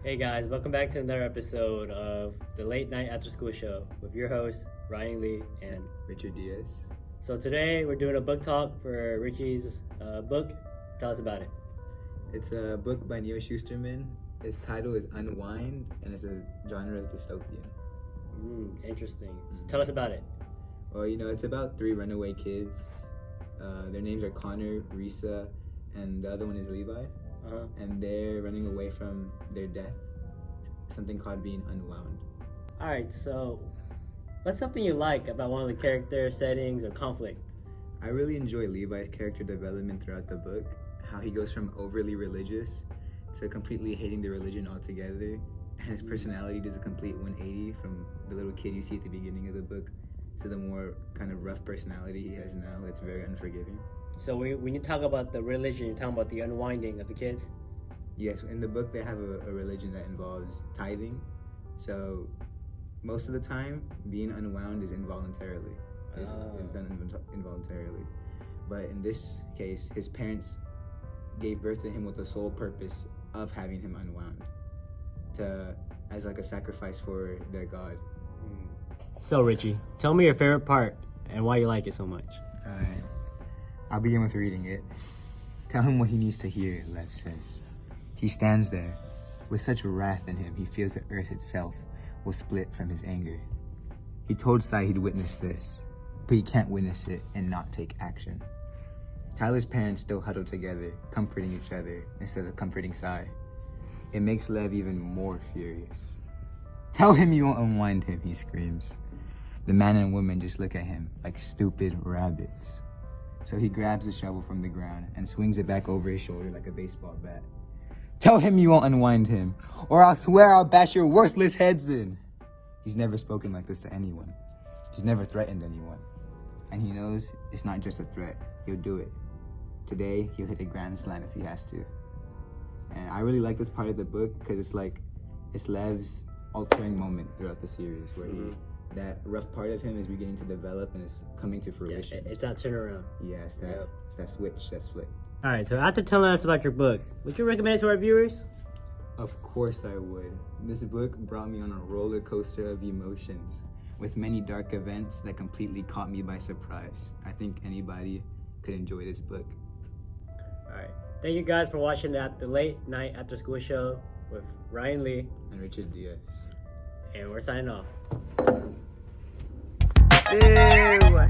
Hey guys, welcome back to another episode of the Late Night After School Show with your host, Ryan Lee and Richie Diaz. So today we're doing a book talk for Richie's book. Tell us about it. It's a book by Neil Schusterman. Its title is Unwind, and its a genre is dystopian. Interesting. So tell us about it. Well, it's about three runaway kids. Their names are Connor, Risa, and the other one is Levi. And they're running away from their death, something called being unwound. Alright, so what's something you like about one of the character settings or conflict? I really enjoy Levi's character development throughout the book, how he goes from overly religious to completely hating the religion altogether, and his personality does a complete 180 from the little kid you see at the beginning of the book to the more kind of rough personality he has now that's very unforgiving. So when you talk about the religion, you're talking about the unwinding of the kids? Yes, in the book they have a religion that involves tithing. So most of the time, being unwound is involuntarily. It's done involuntarily. But in this case, his parents gave birth to him with the sole purpose of having him unwound, as like a sacrifice for their God. So Richie, tell me your favorite part and why you like it so much. Alright. I'll begin with reading it. Tell him what he needs to hear, Lev says. He stands there. With such wrath in him, he feels the earth itself will split from his anger. He told Sai he'd witness this, but he can't witness it and not take action. Tyler's parents still huddle together, comforting each other instead of comforting Sai. It makes Lev even more furious. Tell him you won't unwind him, he screams. The man and woman just look at him like stupid rabbits. So he grabs the shovel from the ground and swings it back over his shoulder like a baseball bat. Tell him you won't unwind him, or I'll swear I'll bash your worthless heads in. He's never spoken like this to anyone. He's never threatened anyone. And he knows it's not just a threat. He'll do it. Today, he'll hit a grand slam if he has to. And I really like this part of the book because it's Lev's altering moment throughout the series where that rough part of him is beginning to develop and is coming to fruition. Yeah, it's that turnaround. Yeah, it's that switch, that flip. Alright, so after telling us about your book, would you recommend it to our viewers? Of course I would. This book brought me on a roller coaster of emotions with many dark events that completely caught me by surprise. I think anybody could enjoy this book. Alright, thank you guys for watching the Late Night After School Show with Ryan Lee And Richard Diaz. and we're signing off. Ew.